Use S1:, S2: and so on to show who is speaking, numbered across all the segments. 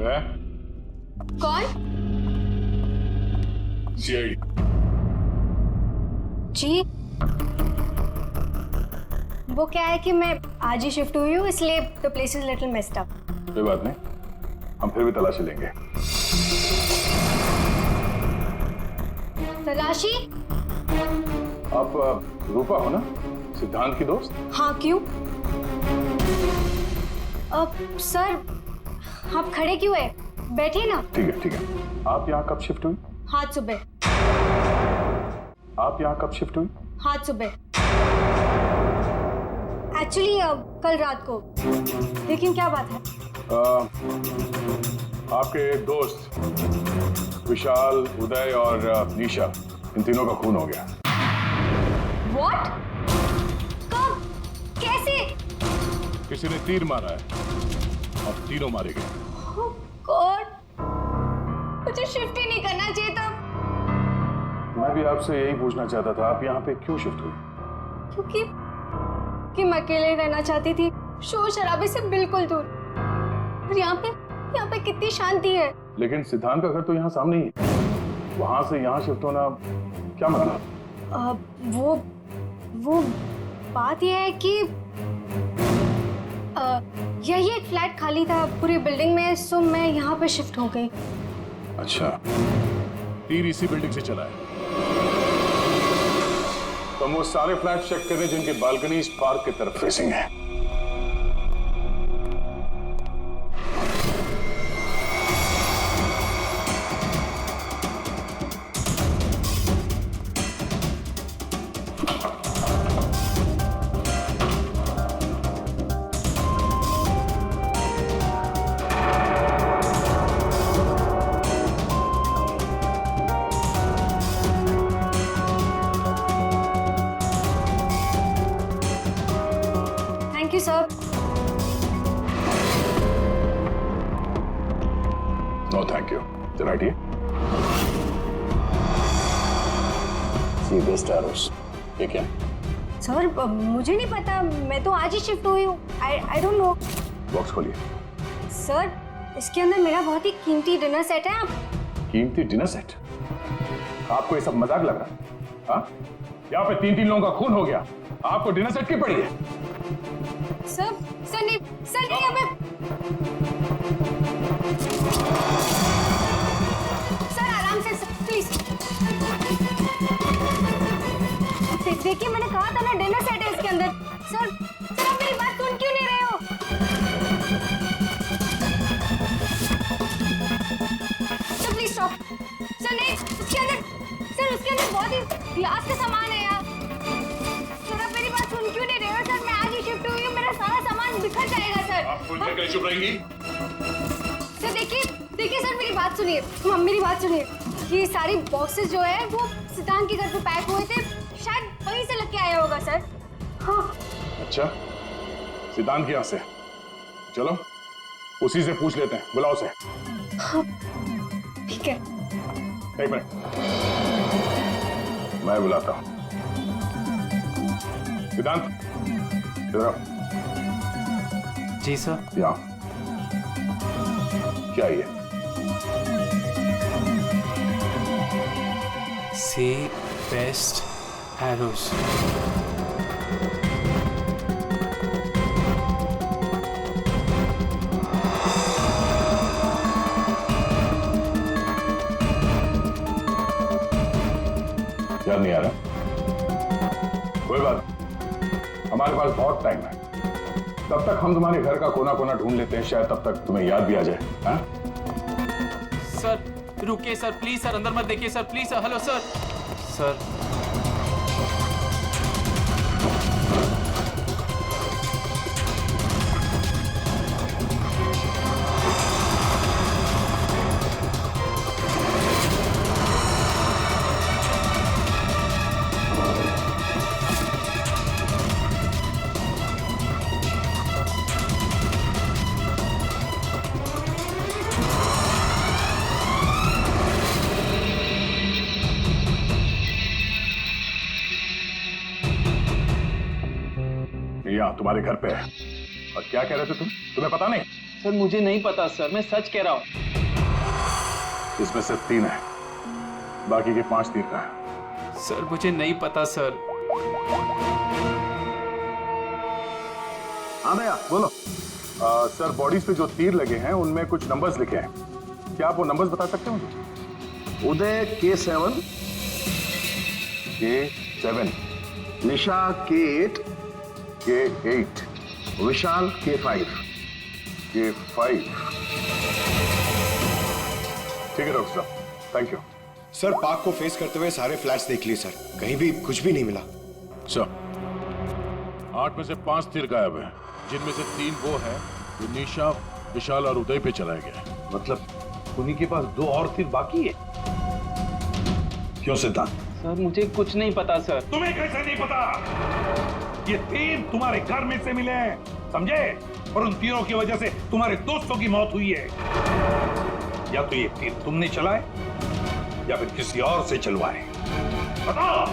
S1: है?
S2: कौन?
S1: सीआईडी।
S2: जी, वो क्या है कि मैं आज ही शिफ्ट हुई हूँ, इसलिए the place is little messed up.
S1: कोई बात नहीं, हम फिर भी तलाशी लेंगे।
S2: तलाशी?
S1: आप रूपा हो ना, सिद्धांत की दोस्त?
S2: हाँ, क्यों? सर, आप खड़े क्यों है? बैठिए ना।
S1: ठीक है। आप यहाँ कब शिफ्ट हुई?
S2: आज सुबह।
S1: आप यहाँ कब शिफ्ट हुई?
S2: आज सुबह। एक्चुअली कल रात को। लेकिन क्या बात है?
S1: आपके दोस्त विशाल, उदय और निशा, इन तीनों का खून हो गया।
S2: What? कब? कैसे?
S1: किसी ने तीर मारा है और तीनों मारे गए।
S2: Oh God! मुझे शिफ्ट ही नहीं करना चाहिए था।
S1: मैं भी आपसे यही पूछना चाहता था, आप यहाँ पे क्यों शिफ्ट हुई?
S2: क्योंकि मैं अकेले रहना चाहती थी, शोर शराबे से बिल्कुल दूर। और यहाँ पे कितनी शांति है।
S1: लेकिन सिद्धांत का घर तो यहाँ सामने ही है, वहां से यहाँ शिफ्ट होना क्या मतलब?
S2: वो बात यह है कि यही एक फ्लैट खाली था पूरी बिल्डिंग में, सो मैं यहाँ पे शिफ्ट हो गई।
S1: अच्छा, तीर इसी बिल्डिंग से चला है। तो हम वो सारे फ्लैट चेक कर रहे हैं जिनके बालकनी इस पार्क की तरफ फेसिंग है।
S2: Thank you sir.
S1: No thank you. बैठिए। See best arrows. ये क्या?
S2: सर, मुझे नहीं पता, मैं तो आज ही शिफ्ट हुई हूँ। I don't know.
S1: बॉक्स खोलिए।
S2: सर, इसके अंदर मेरा बहुत ही कीमती डिनर सेट है। आप
S1: कीमती डिनर सेट? आपको ये सब मजाक लग रहा है? हाँ? यहाँ पे तीन लोगों का खून हो गया, आपको डिनर सेट की पड़ी है?
S2: सर नहीं हमें। सर आराम से, प्लीज। देखिए, मैंने कहा था ना डिनर सेट है इसके अंदर। सर आप मेरी बात सुन क्यों नहीं रहे हो? Sir please stop. सर नहीं, उसके अंदर बहुत ही ग्लास का सामान है यार। सर आप मेरी बात सुन क्यों नहीं रहे हो? सर मैं आज ही शिफ्ट हुई हूँ, मेरा सारा सामान बिखर जाएगा सर।
S1: आप फुल में चुप रहेंगी?
S2: सर देखिए सर, मेरी बात सुनिए। मेरी बात सुनिए। ये सारी बॉक्सेस जो है वो सिद्धांत के घर पे पैक हुए थे, शायद वहीं से लग के आया होगा सर। हाँ।
S1: अच्छा, सिद्धांत के यहाँ से? चलो उसी से पूछ लेते हैं, बुलाओ उसे।
S2: हाँ, ठीक है।
S1: एक मिनट, मैं बुलाता हूँ। सिद्धांत, इधर आओ।
S3: जी सर।
S1: यहाँ। क्या ये?
S3: सी बेस्ट एरोस।
S1: याद नहीं आ रहा? कोई बात, हमारे पास बहुत टाइम है। तब तक हम तुम्हारे घर का कोना कोना ढूंढ लेते हैं, शायद तब तक तुम्हें याद भी आ जाए। हाँ?
S3: सर रुकिए सर, प्लीज सर, अंदर मत देखिए sir, please sir. Hello sir. Sir
S1: यहाँ तुम्हारे घर पे है। और क्या कह रहे थे तुम? तुम्हें पता नहीं?
S3: सर मुझे नहीं पता सर, मैं सच कह रहा हूँ।
S1: इसमें सिर्फ 3 है, बाकी के 5 तीर का है।
S3: सर मुझे नहीं पता सर।
S1: हाँ भैया बोलो। सर बॉडीज पे जो तीर लगे हैं उनमें कुछ नंबर्स लिखे हैं, क्या आप वो नंबर्स बता सकते हो?
S4: उदय K7,
S1: K7,
S4: निशा K8,
S1: K8,
S4: विशाल K5।
S1: K5। ठीक है डॉक्टर साहब, थैंक यू।
S5: सर पार्क को फेस करते हुए सारे फ्लैट्स देख लिए सर, कहीं भी कुछ भी नहीं मिला।
S6: सर 8 में से 5 तीर गायब है, जिनमें से 3 वो है जो निशा, विशाल और उदय पे चलाया गया है।
S7: मतलब उन्हीं के पास 2 और तीर बाकी है। क्यों सिद्धांत?
S3: सर मुझे कुछ नहीं पता सर।
S7: तुम्हें कैसे नहीं पता? ये तीर तुम्हारे घर में से मिले हैं, समझे? और उन तीरों की वजह से तुम्हारे दोस्तों की मौत हुई है। या तो ये तीर तुमने चलाए या फिर किसी और से चलवाए, बताओ।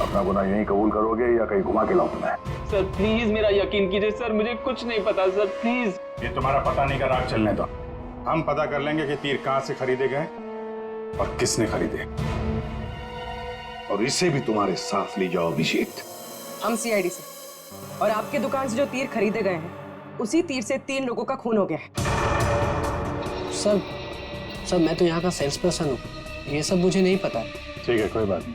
S1: अपना गुनाह यहीं कबूल करोगे या कहीं घुमा के लाऊं तुम्हें?
S3: सर प्लीज मेरा यकीन कीजिए सर, मुझे कुछ नहीं पता सर, प्लीज।
S5: ये तुम्हारा पता नहीं का राग चलने दो, हम पता कर लेंगे कि तीर कहां से खरीदे गए और किसने खरीदे।
S7: और इसे भी तुम्हारे साथ ले जाओ अभिषेक।
S8: हम सीआईडी से, और आपके दुकान से जो तीर खरीदे गए हैं उसी तीर से 3 लोगों का खून हो गया है।
S9: सर मैं तो यहाँ का सेल्स पर्सन हूँ, ये सब मुझे नहीं पता।
S5: ठीक है कोई बात नहीं।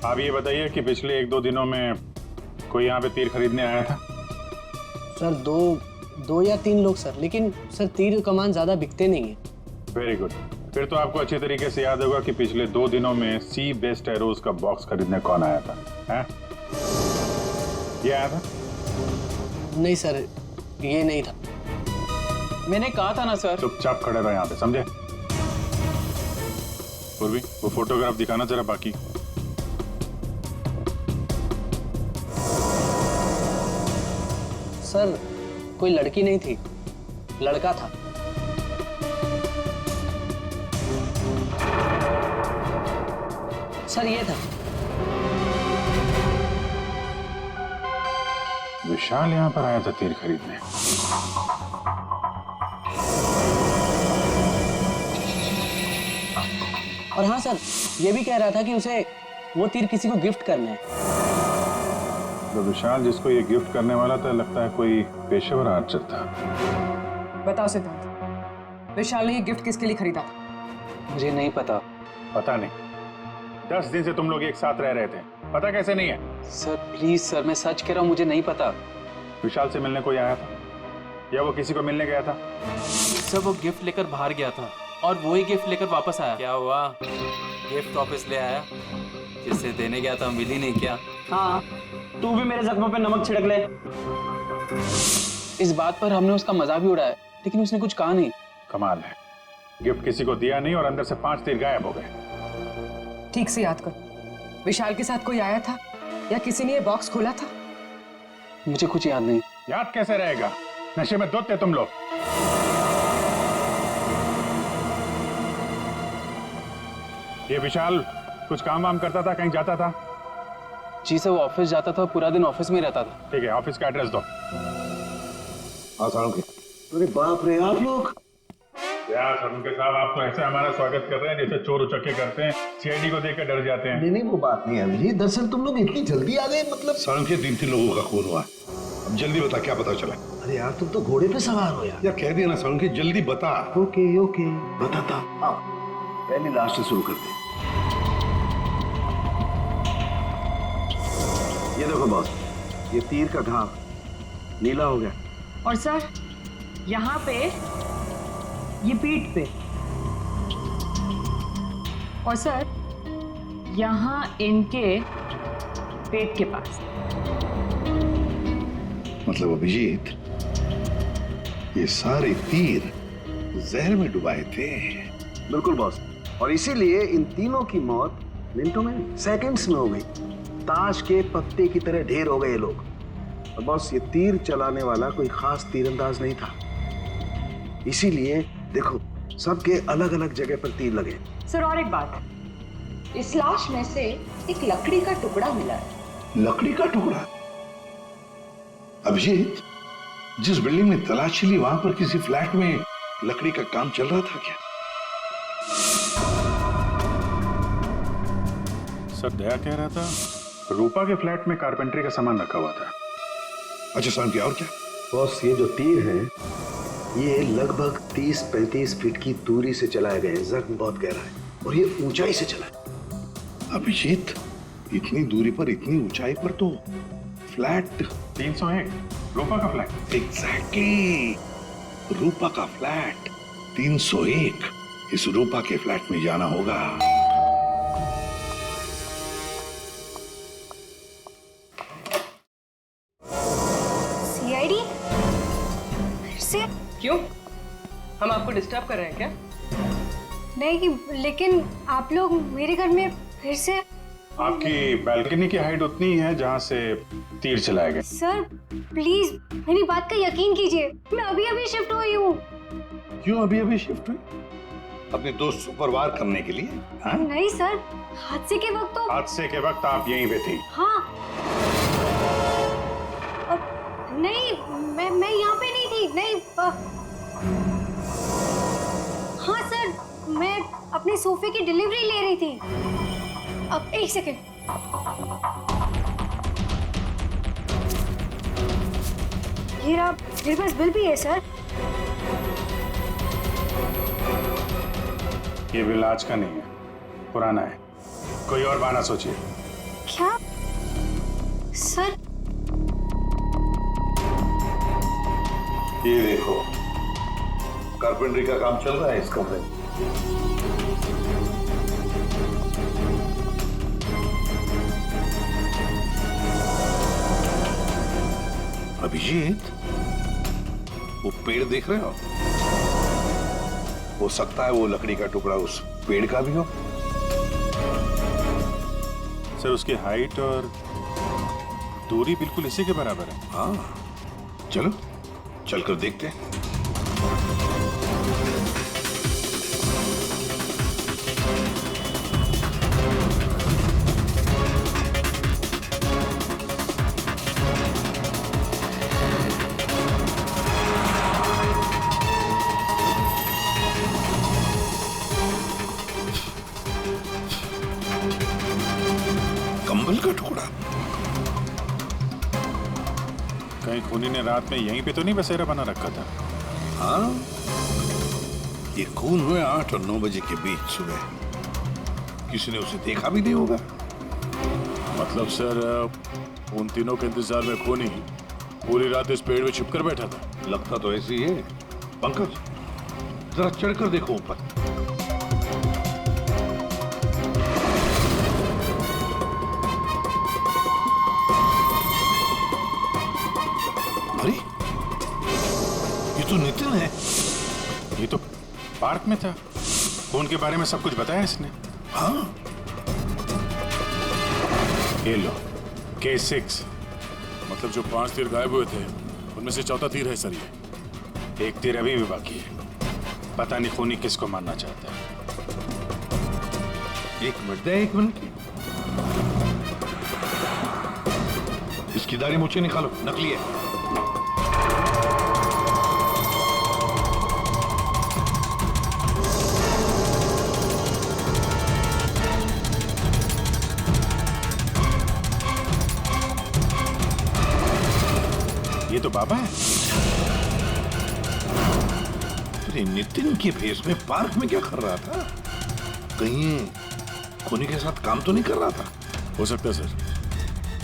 S5: आप ये बताइए कि पिछले 1-2 दिनों में कोई यहाँ पे तीर खरीदने आया था?
S9: सर 2 या 3 लोग सर, लेकिन सर तीर कमान ज्यादा बिकते नहीं है।
S5: वेरी गुड, फिर तो आपको अच्छी तरीके से याद होगा कि पिछले 2 दिनों में सी बेस्ट एरोज का बॉक्स खरीदने कौन आया था, हैं? ये आया था?
S9: नहीं सर, ये नहीं था।
S3: मैंने कहा था ना सर।
S5: चुपचाप खड़े रहो यहाँ पे, समझे? पूर्वी वो फोटोग्राफ दिखाना जरा बाकी।
S9: सर कोई लड़की नहीं थी, लड़का था। सर ये था।
S5: विशाल यहाँ पर आया था तीर खरीदने।
S9: और हाँ सर, ये भी कह रहा था कि उसे वो तीर किसी को गिफ्ट करना है।
S5: तो विशाल जिसको ये गिफ्ट करने वाला था, लगता है कोई पेशेवर आर्चर था।
S8: बताओ सिद्धांत, विशाल ने ये गिफ्ट किसके लिए खरीदा था?
S3: मुझे नहीं पता।
S5: पता नहीं? 10 दिन से तुम लोग एक साथ रह रहे थे, पता कैसे नहीं है?
S3: सर प्लीज सर, मैं सच कह रहा हूँ, मुझे नहीं पता।
S5: विशाल से मिलने कोई आया था या वो किसी को मिलने गया था?
S3: सर वो गिफ्ट लेकर बाहर गया था और वो ही गिफ्ट लेकर वापस आया। क्या हुआ? गिफ्ट वापस ले आया? जिससे देने गया था मिली नहीं क्या?
S9: हाँ, तू भी मेरे जख्मों पे नमक छिड़क ले।
S3: इस बात पर हमने उसका मजाक भी उड़ाया, लेकिन उसने कुछ कहा नहीं।
S5: कमाल है, गिफ्ट किसी को दिया नहीं और अंदर से 5 तीर गायब हो गए।
S8: ठीक से याद करो, विशाल के साथ कोई आया था या किसी ने ये बॉक्स खोला था?
S3: मुझे कुछ याद नहीं।
S5: याद कैसे रहेगा, नशे में धुत थे तुम लोग। ये विशाल कुछ काम वाम करता था, कहीं जाता था?
S3: जी सर, वो ऑफिस जाता था, पूरा दिन ऑफिस में रहता था।
S5: ठीक है, ऑफिस का एड्रेस दो।
S4: अरे बाप रे, आप लोग
S5: यार सरुणके साहब, आप तो ऐसे हमारा स्वागत कर रहे हैं जैसे चोर उचक्के करते हैं, सीआईडी को देखकर डर जाते हैं।
S4: नहीं वो बात नहीं है अभिजीत, दरअसल तुम लोग इतनी जल्दी आ गए, मतलब
S7: सारण के 3 लोगों का खून हुआ। अब जल्दी बता, क्या पता चला?
S4: अरे यार तुम तो घोड़े पे सवार हो यार।
S7: यार कह दिया ना सारण के, जल्दी बता।
S4: ओके ओके बताता। आओ पहले लास्ट से शुरू करते हैं। ये देखो बॉस, ये तीर का घाव नीला हो गया।
S8: और सर यहाँ पे, ये पीठ पे, और सर यहाँ इनके पेट के पास।
S7: मतलब अभिजीत, ये सारे तीर जहर में डुबाए थे।
S4: बिल्कुल बॉस, और इसीलिए इन तीनों की मौत मिनटों में, सेकंड्स में हो गई। ताश के पत्ते की तरह ढेर हो गए लोग। और बॉस, ये तीर चलाने वाला कोई खास तीरंदाज नहीं था, इसीलिए देखो सबके अलग अलग जगह पर तीर लगे।
S8: सर और एक बात,
S10: इस लाश में से एक लकड़ी का टुकड़ा मिला है।
S7: लकड़ी का टुकड़ा?
S6: अभिजीत, जिस बिल्डिंग में तलाशी ली वहां पर किसी फ्लैट में लकड़ी का काम चल रहा था क्या?
S5: सर दया कह रहा था रूपा के फ्लैट में कारपेंटरी का सामान रखा हुआ था।
S6: अच्छा साहब, क्या और क्या?
S4: बॉस, ये जो तीर हैं ये लगभग 30-35 फीट की दूरी से चलाए गए हैं। जख्म बहुत गहरा है और ये ऊंचाई से चला है।
S6: अभिजीत, इतनी दूरी पर, इतनी ऊंचाई पर तो फ्लैट
S5: 301 रूपा का फ्लैट।
S6: एग्जैक्टली, रूपा का फ्लैट 301। इस रूपा के फ्लैट में जाना होगा।
S2: सीआईडी फिर से?
S8: क्यों? हम आपको डिस्टर्ब कर रहे हैं क्या?
S2: नहीं, लेकिन आप लोग मेरे घर में फिर से?
S5: आपकी बालकनी की हाइट उतनी है जहां से तीर चलाए गए।
S2: सर प्लीज मेरी बात का यकीन कीजिए, मैं अभी अभी शिफ्ट हुई हूँ।
S6: क्यों अभी अभी शिफ्ट हुई? अपने दोस्त को परवार करने के लिए? हाँ?
S2: नहीं सर, हादसे के वक्त तो।
S5: हादसे के वक्त आप यहीं पे थी?
S2: हाँ। नहीं, मैं यहाँ पे नहीं थी। नहीं। हाँ सर, मैं अपने सोफे की डिलीवरी ले रही थी। अब एक सेकेंड। ये रहा, मेरे पास बिल भी है सर।
S5: ये बिल आज का नहीं है, पुराना है। कोई और बहाना सोचिए।
S2: क्या सर?
S6: ये देखो, कारपेंटरी का काम चल रहा है इस कमरे में। अभिजीत, वो पेड़ देख रहे हो? हो सकता है वो लकड़ी का टुकड़ा उस पेड़ का भी हो।
S5: सर उसकी हाइट और दूरी बिल्कुल इसी के बराबर है।
S6: हाँ, चलो चलकर देखते हैं। कंबल का टुकड़ा।
S5: कहीं खूनी ने रात में यहीं पे तो नहीं बसेरा बना रखा था?
S6: हाँ, ये खून हुए 8 और 9 बजे के बीच सुबह। किसी ने उसे देखा भी नहीं होगा। मतलब सर, उन तीनों के इंतजार में खूनी पूरी रात इस पेड़ में छिपकर बैठा था। लगता तो ऐसे ही है। पंकज, जरा चढ़कर देखो ऊपर। अरे, ये तो नितिन है।
S5: ये तो पार्क में था। खून के बारे में सब कुछ बताया इसने।
S6: हाँ,
S5: ये लो, K6।
S6: मतलब जो 5 तीर गायब हुए थे उनमें से चौथा तीर है सर। ये
S5: एक तीर अभी भी बाकी है। पता नहीं खूनी किसको मारना चाहता है।
S6: एक मिनट। इसकी दाढ़ी मुझे निकालो, नकली है।
S5: ये तो बाबा है।
S6: अरे नितिन के भेष में पार्क में क्या कर रहा था? कहीं खूनी के साथ काम तो नहीं कर रहा था? हो सकता है सर,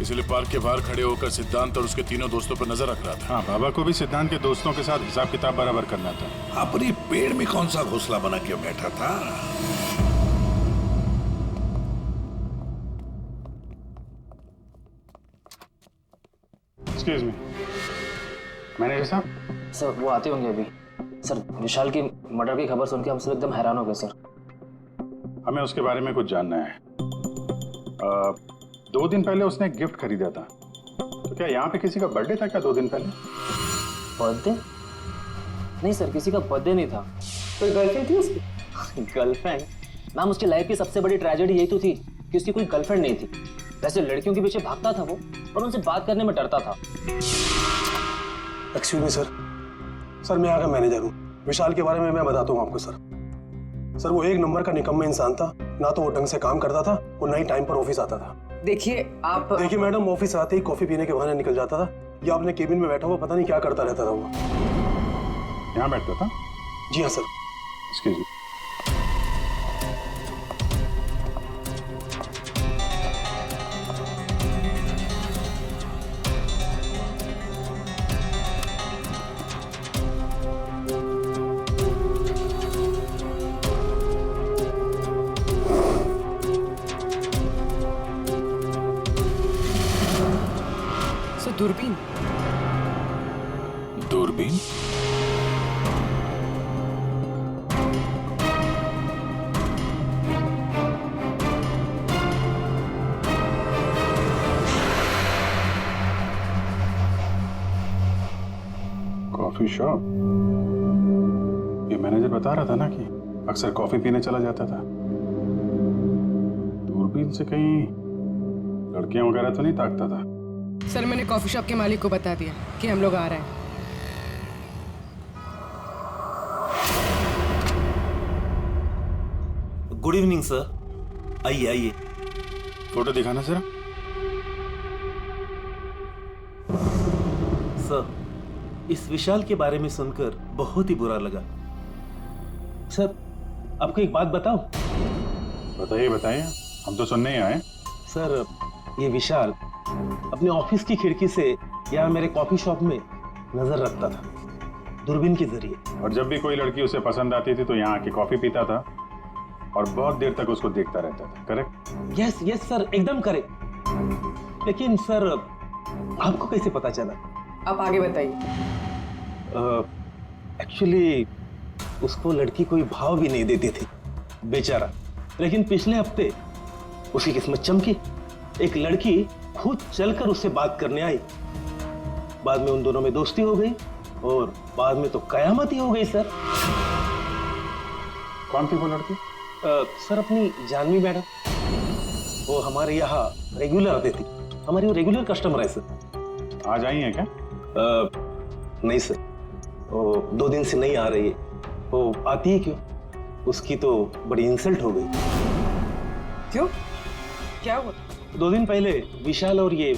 S6: इसलिए पार्क के बाहर खड़े होकर सिद्धांत और उसके तीनों दोस्तों पर नजर रख रहा था।
S5: हाँ, बाबा को भी सिद्धांत के दोस्तों के साथ हिसाब किताब बराबर करना था।
S6: हाँ, पर ये पेड़ में कौन सा घोंसला बना के बैठा था?
S5: एक्सक्यूज मी, मैनेजर साहब।
S10: सर वो आते होंगे अभी। सर विशाल की मर्डर की खबर सुन के हम सब एकदम हैरान हो गए सर।
S5: हमें उसके बारे में कुछ जानना है। 2 दिन पहले उसने एक गिफ्ट खरीदा था, तो क्या यहाँ पे किसी का बर्थडे था क्या 2 दिन पहले?
S10: बर्थडे? नहीं सर, किसी का बर्थडे नहीं था। कोई गर्लफ्रेंड थी उसकी? गर्लफ्रेंड? मैम, उसकी लाइफ की सबसे बड़ी ट्रेजेडी यही तो थी कि उसकी कोई गर्लफ्रेंड नहीं थी। वैसे लड़कियों के पीछे भागता था वो, और उनसे बात करने में डरता था।
S11: एक्सक्यूज मी सर, सर मैं यहाँ का मैनेजर हूँ। विशाल के बारे में मैं बताता हूँ आपको सर। सर वो एक नंबर का निकम्मा इंसान था, ना तो वो ढंग से काम करता था और ना ही टाइम पर ऑफिस आता था।
S8: देखिए
S11: देखिए मैडम, ऑफिस आते ही कॉफी पीने के बहाने निकल जाता था या अपने केबिन में बैठा हुआ पता नहीं क्या करता रहता था वो।
S5: यहाँ बैठता था?
S11: जी हाँ सर।
S5: Excuse me.
S8: दूरबीन।
S5: दूरबीन? Coffee shop? ये मैनेजर बता रहा था ना कि अक्सर कॉफी पीने चला जाता था। दूरबीन से कहीं लड़कियां वगैरह तो नहीं ताकता था?
S8: सर मैंने कॉफी शॉप के मालिक को बता दिया कि हम लोग आ रहे हैं।
S12: गुड इवनिंग सर, आइए आइए।
S5: फोटो दिखाना जरा।
S12: सर इस विशाल के बारे में सुनकर बहुत ही बुरा लगा। सर आपको एक बात बताऊं?
S5: बताइए बताइए, हम तो सुनने ही आए।
S12: सर ये विशाल अपने ऑफिस की खिड़की से यहाँ मेरे कॉफी शॉप में नजर रखता था, दूरबीन के जरिए।
S5: और जब भी कोई लड़की उसे पसंद आती थी तो यहाँ आके कॉफी पीता था और बहुत देर तक उसको देखता रहता था। करेक्ट?
S12: यस यस सर, एकदम करेक्ट। लेकिन सर आपको कैसे पता चला?
S8: आप आगे बताइए।
S12: एक्चुअली उसको लड़की कोई भाव भी नहीं देती थी बेचारा, लेकिन पिछले हफ्ते उसकी किस्मत चमकी। एक लड़की खुद चलकर उससे बात करने आई। बाद में उन दोनों में दोस्ती हो गई और बाद में तो कयामत ही हो गई सर।
S5: कौन थी वो लड़की?
S12: सर अपनी जानवी मैडम, वो हमारे यहाँ रेगुलर आती थी, हमारी वो रेगुलर कस्टमर है सर।
S5: आज आई है क्या?
S12: नहीं सर, वो 2 दिन से नहीं आ रही है। वो आती है क्यों? उसकी तो बड़ी इंसल्ट हो गई।
S8: क्यों, क्या हुआ?
S12: 2 दिन पहले विशाल और ये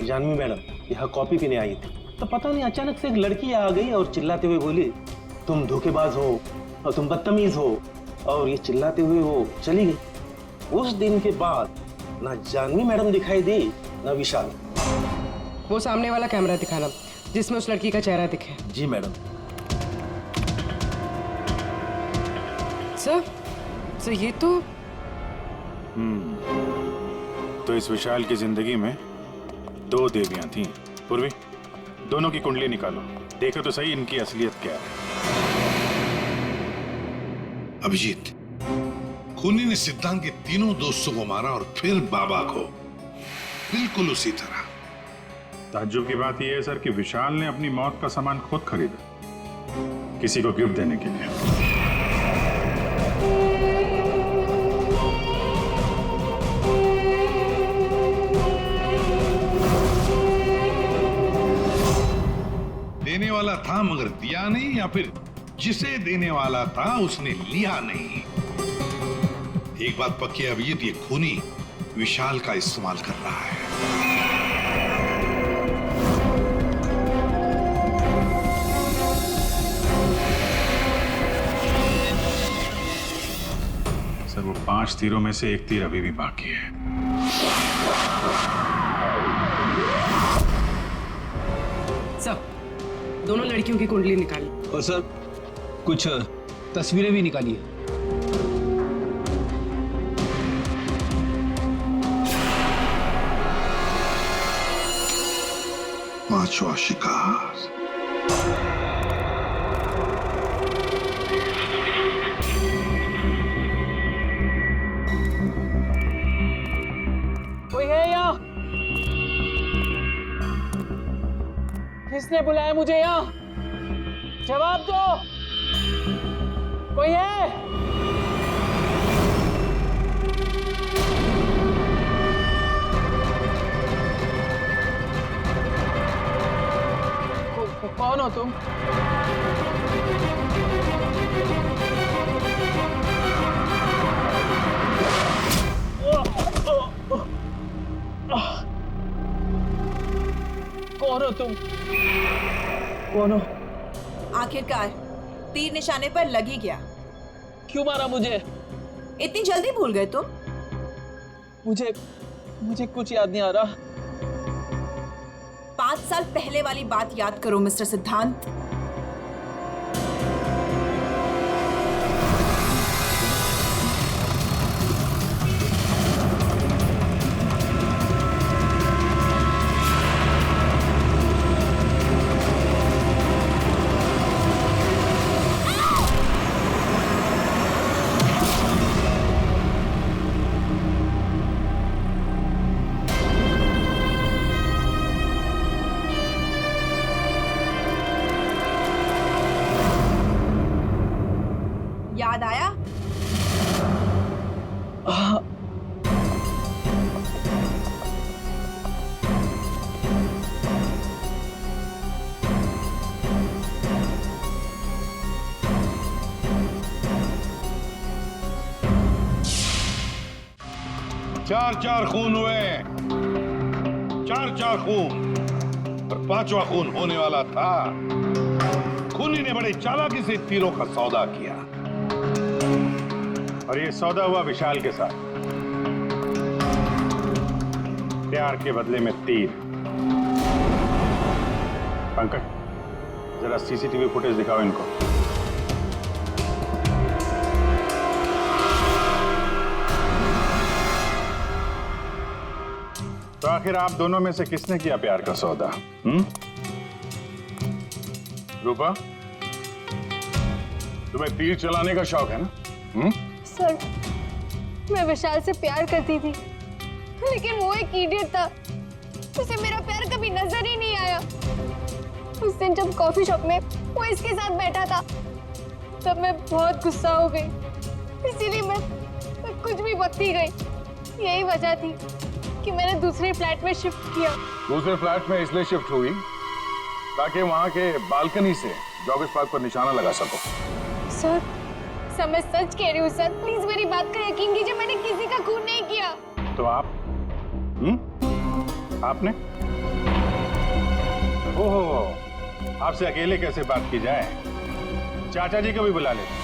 S12: जानवी मैडम यहाँ कॉफी पीने आई थी, तो पता नहीं अचानक से एक लड़की आ गई और चिल्लाते हुए बोली तुम धोखेबाज हो और तुम बदतमीज हो, और ये चिल्लाते हुए वो चली गई। उस दिन के बाद ना जानवी मैडम दिखाई दी ना विशाल।
S8: वो सामने वाला कैमरा दिखाना जिसमें उस लड़की का चेहरा दिखे।
S12: जी मैडम।
S8: सर ये तो
S5: तो इस विशाल की जिंदगी में 2 देवियां थीं। पूर्वी, दोनों की कुंडली निकालो, देखो तो सही इनकी असलियत क्या है।
S6: अभिजीत, खूनी ने सिद्धांत के तीनों दोस्तों को मारा और फिर बाबा को, बिल्कुल उसी तरह।
S5: ताज्जुब की बात यह है सर कि विशाल ने अपनी मौत का सामान खुद खरीदा, किसी को गिफ्ट देने के लिए।
S6: देने वाला था मगर दिया नहीं, या फिर जिसे देने वाला था उसने लिया नहीं। एक बात पक्की है अभिजीत, ये खूनी विशाल का इस्तेमाल कर रहा है।
S5: सर वो 5 तीरों में से 1 तीर अभी भी बाकी है।
S8: सर दोनों लड़कियों की कुंडली निकाली
S9: और सर कुछ तस्वीरें भी निकाली है।
S6: पांचवा शिकार।
S10: कोई है यहाँ? किसने बुलाया मुझे यहाँ? जवाब दो, कोई है?
S3: कौन हो तुम? कौन हो तुम? कौन हो?
S13: आखिरकार तीर निशाने पर लग ही गया।
S3: क्यों मारा मुझे?
S13: इतनी जल्दी भूल गए तुम?
S3: मुझे कुछ याद नहीं आ रहा।
S13: 5 साल पहले वाली बात याद करो मिस्टर सिद्धांत। याद आया?
S7: चार खून हुए, 4 खून, और 5वां खून होने वाला था। खूनी ने बड़े चालाकी से तीरों का सौदा किया,
S5: और ये सौदा हुआ विशाल के साथ। प्यार के बदले में तीर। पंकज, जरा सीसीटीवी फुटेज दिखाओ इनको। तो आखिर आप दोनों में से किसने किया प्यार का सौदा? रूपा, तुम्हें तीर चलाने का शौक है ना?
S2: सर, मैं विशाल से प्यार करती थी, लेकिन वो एक इडियट था। उसे मेरा प्यार कभी नजर ही नहीं आया। उस दिन जब कॉफी शॉप में वो इसके साथ बैठा था, तब मैं बहुत गुस्सा हो गई। इसीलिए मैं कुछ भी बकती गई। यही वजह थी कि मैंने दूसरे फ्लैट में शिफ्ट किया।
S1: दूसरे फ्लैट में इसलिए शिफ्ट हुई ताकि वहां के बालकनी से जॉगर्स पार्क पर निशाना लगा सको।
S2: सर, मैं सच कह रही हूँ सर, प्लीज मेरी बात का यकीन कीजिए। मैंने किसी का खून नहीं किया।
S5: तो आप? आपने? ओहो, आपसे अकेले कैसे बात की जाए? चाचा जी को भी बुला लेते।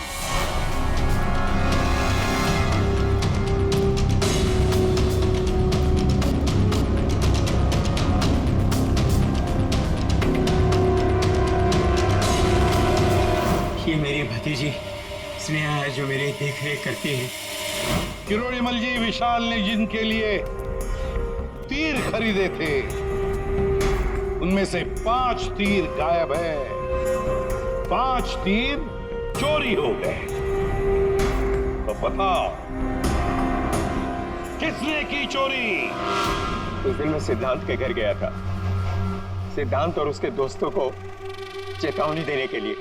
S12: ये मेरी भतीजी स्नेहा है जो मेरी देख रेख करती है।
S7: किरोड़ीमल जी, विशाल ने जिनके लिए तीर खरीदे थे, उनमें से 5 तीर गायब है। 5 तीर चोरी हो गए। तो बताओ, किसने की चोरी?
S14: उस दिन मैं सिद्धांत के घर गया था, सिद्धांत और उसके दोस्तों को चेतावनी देने के लिए।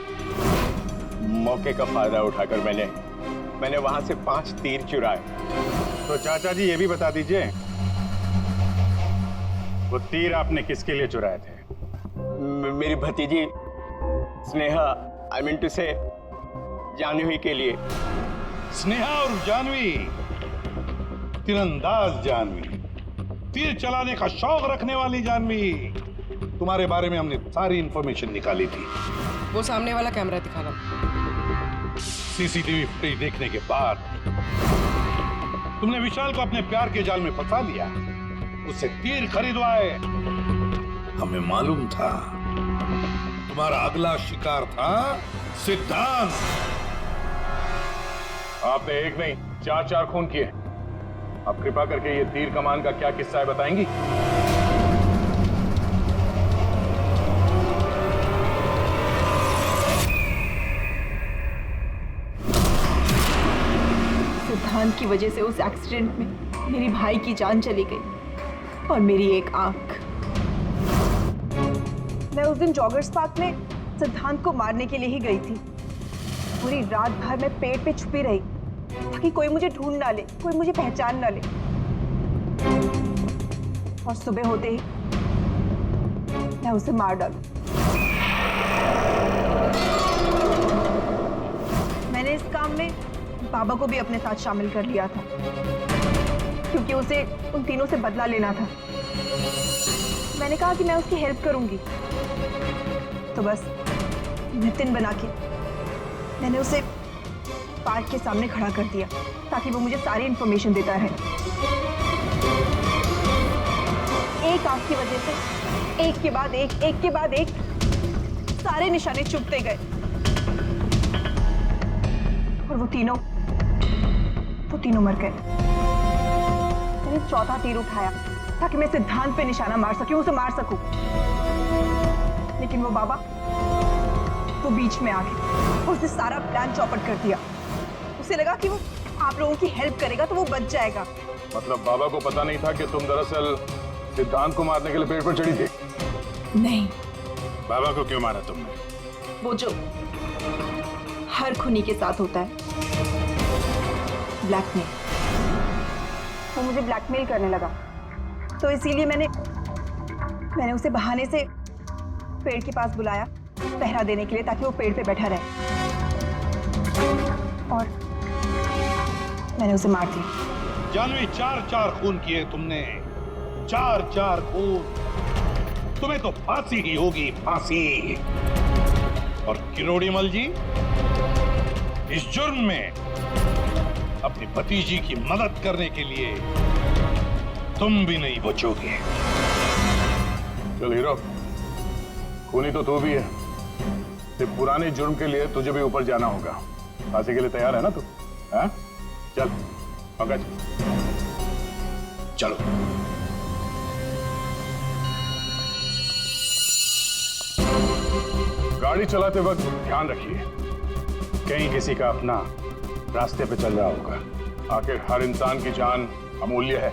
S14: मौके का फायदा उठाकर मैंने वहां से 5 तीर चुराए।
S5: तो चाचा जी ये भी बता दीजिए, वो तीर आपने किसके लिए चुराए थे?
S14: मेरी भतीजी स्नेहा, आई मीन टू से जानवी के लिए।
S7: स्नेहा और जानवी, तीरंदाज जानवी, तीर चलाने का शौक रखने वाली जानवी। तुम्हारे बारे में हमने सारी इंफॉर्मेशन निकाली थी।
S8: वो सामने वाला कैमरा दिखाना।
S7: सीसीटीवी फुटेज देखने के बाद तुमने विशाल को अपने प्यार के जाल में फंसा लिया, उससे तीर खरीदवाए।
S6: हमें मालूम था तुम्हारा अगला शिकार था सिद्धांत।
S1: आपने एक नहीं 4 खून किए। आप कृपा करके ये तीर कमान का क्या किस्सा है बताएंगी?
S13: सिद्धांत की वजह से उस एक्सीडेंट में मेरी भाई की जान चली गई और मेरी एक आंख। मैं उस दिन जॉगर्स पार्क में सिद्धांत को मारने के लिए ही गई थी। पूरी रात भर मैं पेड़ पे छुपी रही ताकि कोई मुझे ढूंढ ना ले, कोई मुझे पहचान ना ले। और सुबह होते ही मैं उसे मार डालूं। बाबा को भी अपने साथ शामिल कर लिया था, क्योंकि उसे उन तीनों से बदला लेना था। मैंने कहा कि मैं उसकी हेल्प करूंगी, तो बस नितिन बना के मैंने उसे पार्क के सामने खड़ा कर दिया ताकि वो मुझे सारी इंफॉर्मेशन देता रहे। एक आंख की वजह से एक के बाद एक सारे निशाने चुभते गए और वो तीनों मर गए। मैंने चौथा तीर उठाया ताकि मैं सिद्धांत पे निशाना मार सकूं, उसे मार सकूं, लेकिन वो बाबा वो बीच में आ गए और उसने सारा प्लान चौपट कर दिया। उसे लगा कि वो आप लोगों की हेल्प करेगा तो वो बच जाएगा।
S1: मतलब बाबा को पता नहीं था कि तुम दरअसल सिद्धांत को मारने के लिए पेड़ पर चढ़ी थी?
S13: नहीं।
S5: बाबा को क्यों मारा तुमने?
S13: वो जो हर खूनी के साथ होता है, ब्लैकमेल। वो मुझे ब्लैकमेल करने लगा, तो इसीलिए मैंने उसे बहाने से पेड़ के पास बुलाया पहरा देने के लिए, ताकि वो पेड़ पे बैठा रहे, और मैंने उसे मार दिया।
S7: जानवी, 4 खून किए तुमने, 4 खून। तुम्हें तो फांसी ही होगी, फांसी। और किरोड़ीमल जी, इस जुर्म में अपनी भतीजी की मदद करने के लिए तुम भी नहीं बचोगे।
S1: चल हीरो, खूनी तो तू भी है, सिर्फ पुराने जुर्म के लिए तुझे भी ऊपर जाना होगा। फांसी के लिए तैयार है ना तू? हाँ? चल पंकज, चलो। गाड़ी चलाते वक्त ध्यान रखिए, कहीं किसी का अपना रास्ते पे चल रहा होगा। आखिर हर इंसान की जान अमूल्य है।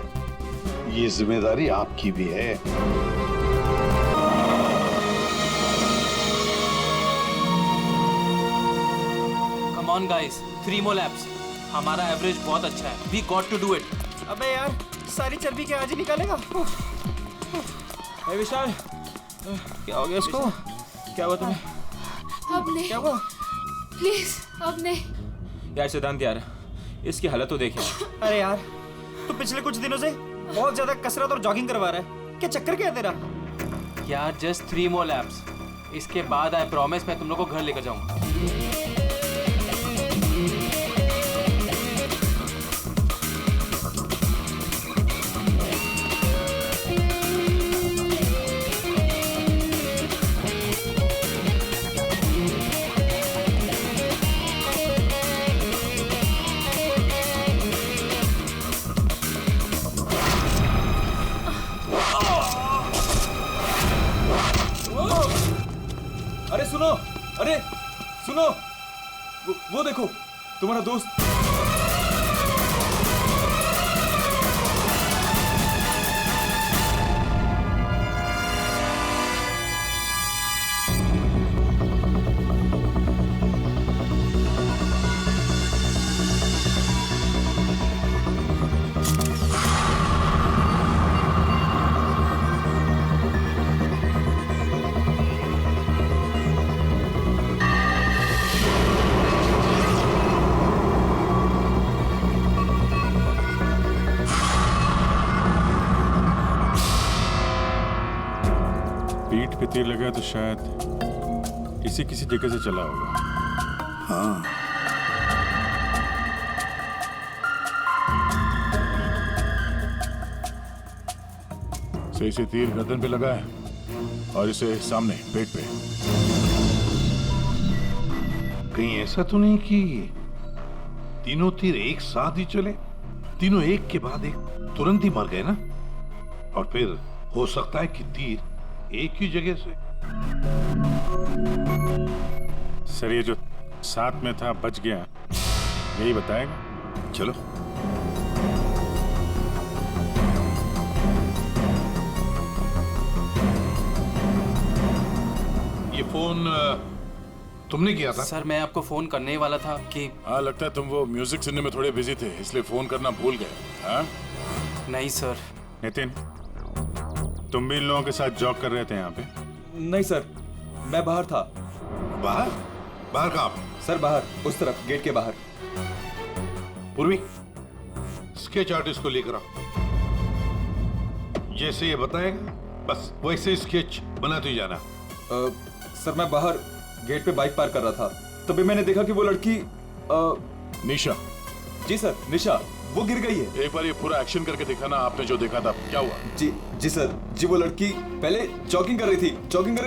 S6: ये जिम्मेदारी आपकी भी है।
S3: Come on guys, 3 more laps। हमारा एवरेज बहुत अच्छा है। We got to do it।
S10: अबे यार, सारी चर्बी क्या आज ही निकालेगा? विशाल, क्या हो गया इसको? क्या हुआ तुम्हें?
S15: अब नहीं।
S10: क्या हुआ?
S15: प्लीज अब नहीं।
S10: यार सिद्धांत यार, इसकी हालत तो देखे। अरे यार, तू पिछले कुछ दिनों से बहुत ज्यादा कसरत और जॉगिंग करवा रहा है। क्या चक्कर क्या है तेरा?
S3: यार जस्ट 3 more laps। इसके बाद आई प्रॉमिस मैं तुम लोग को घर लेकर जाऊंगा।
S10: अरे सुनो, वो देखो तुम्हारा दोस्त।
S5: पीठ पे तीर लगा तो शायद किसी जगह से चला होगा।
S6: हाँ,
S5: सही से तीर गर्दन पे लगा है और इसे सामने पेट पे।
S7: कहीं ऐसा तो नहीं कि तीनों तीर एक साथ ही चले? तीनों एक के बाद एक तुरंत ही मर गए ना? और फिर हो सकता है कि तीर एक ही जगह से।
S5: सर ये जो साथ में था बच गया, यही बताएगा।
S6: चलो।
S7: ये फोन तुमने किया था?
S3: सर मैं आपको फोन करने ही वाला था कि
S5: हाँ, लगता है तुम वो म्यूजिक सुनने में थोड़े बिजी थे, इसलिए फोन करना भूल गए। हाँ?
S3: नहीं सर।
S5: नितिन, तुम भी इन लोगों के साथ जॉब कर रहे थे यहाँ पे?
S10: नहीं सर, मैं बाहर था।
S6: बाहर? बाहर कहाँ पे?
S10: सर बाहर, उस तरफ, गेट के बाहर।
S6: पूर्वी, स्केच आर्टिस्ट को लेकर आओ। जैसे ये बताएगा बस वैसे स्केच बनाते ही जाना।
S16: सर मैं बाहर गेट पे बाइक पार्क कर रहा था, तभी मैंने देखा कि वो लड़की
S6: निशा।
S16: जी सर, निशा वो गिर गई है।
S6: एक बार ये पूरा एक्शन करके दिखाना, आपने जो देखा था क्या हुआ।
S16: जी सर, जी वो लड़की पहले जॉगिंग कर रही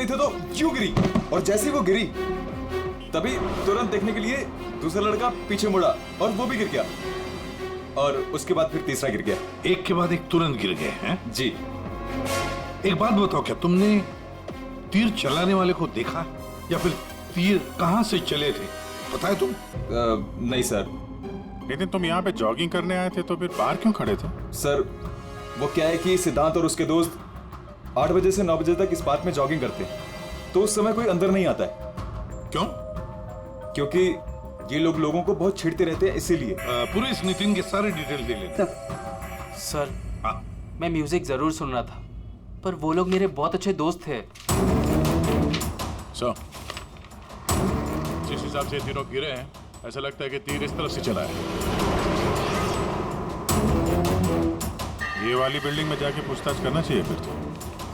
S16: थी तो यूं गिरी, और जैसे ही वो गिरी तभी तुरंत देखने के लिए दूसरा लड़का पीछे मुड़ा और वो भी गिर गया, और उसके बाद फिर तीसरा गिर गया।
S6: एक के बाद एक तुरंत गिर गए हैं?
S16: जी।
S6: एक बात बताओ, क्या तुमने तीर चलाने वाले को देखा या फिर तीर कहां से चले थे, पता है तुम?
S16: नहीं सर।
S5: लेकिन तुम यहाँ पे जॉगिंग करने आए थे तो फिर बाहर क्यों खड़े थे?
S16: सर वो क्या है कि सिद्धांत और उसके दोस्त 8 बजे से 9 बजे तक इस पार्क में जॉगिंग करते हैं, तो उस समय कोई अंदर नहीं आता है।
S6: क्यों?
S16: क्योंकि ये लोग लोगों को बहुत छेड़ते रहते हैं, इसीलिए।
S6: पूरे इस नितिन के सारे डिटेल दे लेते।
S3: सर मैं म्यूजिक जरूर सुन रहा था, पर वो लोग मेरे बहुत अच्छे दोस्त थे।
S6: जिस हिसाब से तीनों गिरे हैं, ऐसा लगता है कि तीर इस तरफ से चला है।
S5: ये वाली बिल्डिंग में जाके पूछताछ करना चाहिए फिर तो।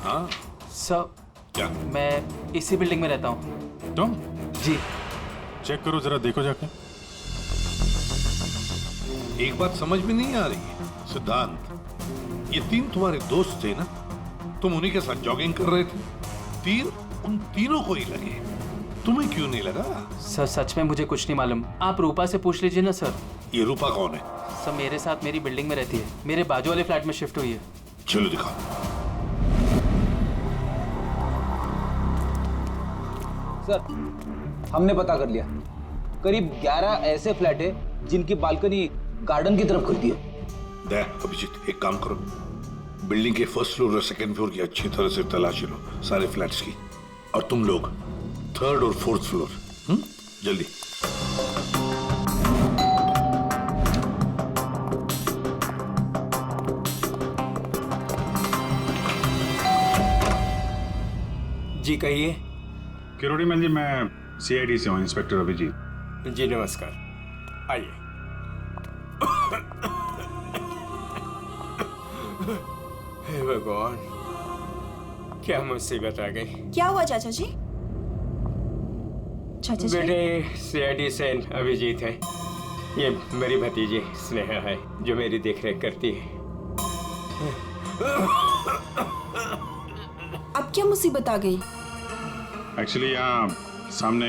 S6: हाँ
S3: सर।
S6: क्या?
S3: मैं इसी बिल्डिंग में रहता हूँ।
S5: तुम?
S3: जी।
S5: चेक करो जरा, देखो जाके।
S6: एक बात समझ में नहीं आ रही है सिद्धांत, ये 3 तुम्हारे दोस्त थे ना, तुम उन्हीं के साथ जॉगिंग कर रहे थे, तीर उन तीनों को ही लगे, तुम्हें क्यों नहीं लगा?
S3: सर सच में मुझे कुछ नहीं मालूम, आप रूपा से पूछ लीजिए ना सर।
S6: ये रूपा कौन है?
S3: सर मेरे साथ मेरी बिल्डिंग में रहती है, मेरे बाजू वाले फ्लैट में शिफ्ट हुई है।
S6: चलो दिखाओ।
S10: सर हमने पता कर लिया, करीब 11 ऐसे फ्लैट है जिनकी बालकनी गार्डन की तरफ खुलती है।
S6: देख अभिजीत, एक काम करो, बिल्डिंग के फर्स्ट फ्लोर और सेकंड फ्लोर की अच्छी तरह से तलाशी लो, सारे फ्लैट्स की, और तुम लोग 3rd और 4th फ्लोर। जल्दी।
S14: जी कहिए।
S5: किरोड़ीमल जी, मैं CID से हूँ, इंस्पेक्टर अभिजीत।
S14: जी नमस्कार, आइए। हे भगवान, क्या मुसीबत आ गई।
S13: क्या हुआ चाचा जी? चाचा जी?
S14: बेटे CID से अभिजीत है, ये मेरी भतीजी स्नेहा है जो मेरी देखरेख करती है।
S13: अब क्या मुसीबत आ गई?
S5: एक्चुअली यहाँ सामने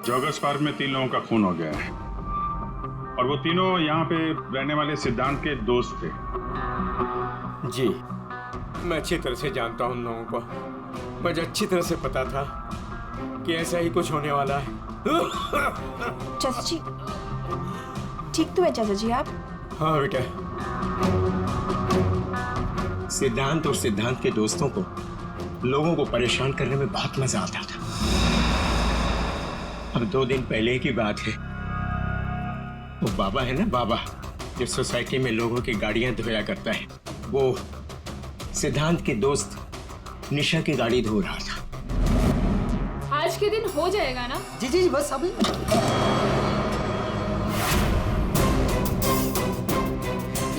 S5: जॉगर्स पार्क में 3 लोगों का खून हो गया है, और वो तीनों यहाँ पे रहने वाले सिद्धांत के दोस्त थे।
S14: जी मैं अच्छी तरह से जानता हूँ उन लोगों को, मुझे अच्छी तरह से पता था कि ऐसा ही कुछ होने वाला है।
S13: चाचा जी ठीक तो है चाचा जी आप?
S14: हाँ बेटा, सिद्धांत और सिद्धांत के दोस्तों को लोगों को परेशान करने में बहुत मजा आता था। अब 2 दिन पहले की बात है, वो बाबा है ना, बाबा जो सोसाइटी में लोगों की गाड़ियां धोया करता है, वो सिद्धांत के दोस्त निशा की गाड़ी धो रहा था।
S15: आज के दिन हो जाएगा ना?
S9: जी जी जी बस अभी।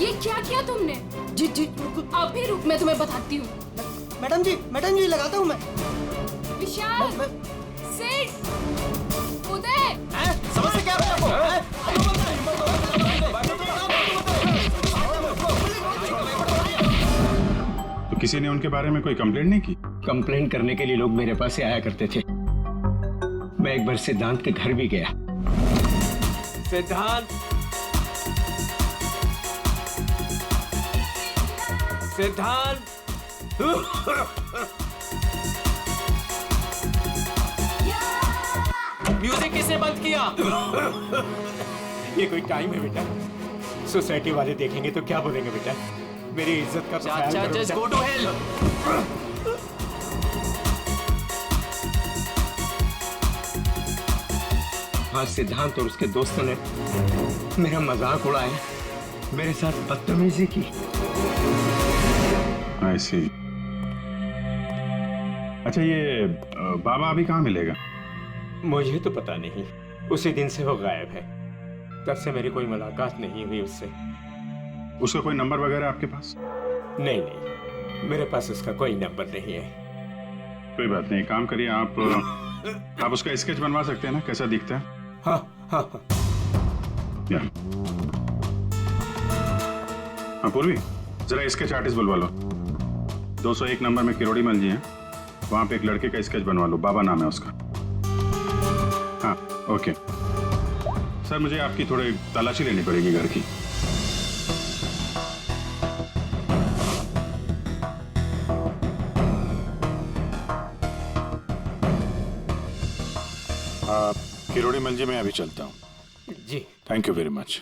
S15: ये क्या किया तुमने?
S9: जी जी
S15: अब भी रुक, मैं तुम्हें बताती हूँ।
S9: मैडम जी लगाता हूँ मैं।
S15: विशाल, सिड, उदय,
S9: समझ क्या
S5: तो किसी ने उनके बारे में कोई कंप्लेंट नहीं की?
S14: कंप्लेंट करने के लिए लोग मेरे पास से आया करते थे। मैं एक बार सिद्धांत के घर भी गया। सिद्धांत, सिद्धांत,
S3: म्यूजिक किसने बंद किया?
S14: ये कोई टाइम है बेटा? सोसाइटी वाले देखेंगे तो क्या बोलेंगे बेटा? मेरी इज्जत का
S3: चाचा जस्ट गो टू हेल।
S14: आज सिद्धांत और उसके दोस्तों ने मेरा मजाक उड़ाया, मेरे साथ बदतमीजी की।
S5: I see. अच्छा ये बाबा अभी कहाँ मिलेगा?
S14: मुझे तो पता नहीं, उसी दिन से वो गायब है। तब से मेरी कोई मुलाकात नहीं हुई उससे।
S5: उसका कोई नंबर वगैरह आपके पास?
S14: नहीं नहीं, मेरे पास उसका कोई नंबर नहीं है।
S5: कोई बात नहीं, काम करिए आप उसका स्केच बनवा सकते हैं ना, कैसा दिखता है?
S14: हाँ हाँ हाँ।
S5: हाँ पूर्वी, जरा स्केच आर्टिस्ट बुलवा लो। 201 नंबर में किरोड़ी मल जी हैं, वहां पे एक लड़के का स्केच बनवा लो, बाबा नाम है उसका। हाँ ओके सर, मुझे आपकी थोड़ी तलाशी लेनी पड़ेगी घर की। किरोड़ी मल जी मैं अभी चलता हूँ।
S14: जी
S5: थैंक यू वेरी मच।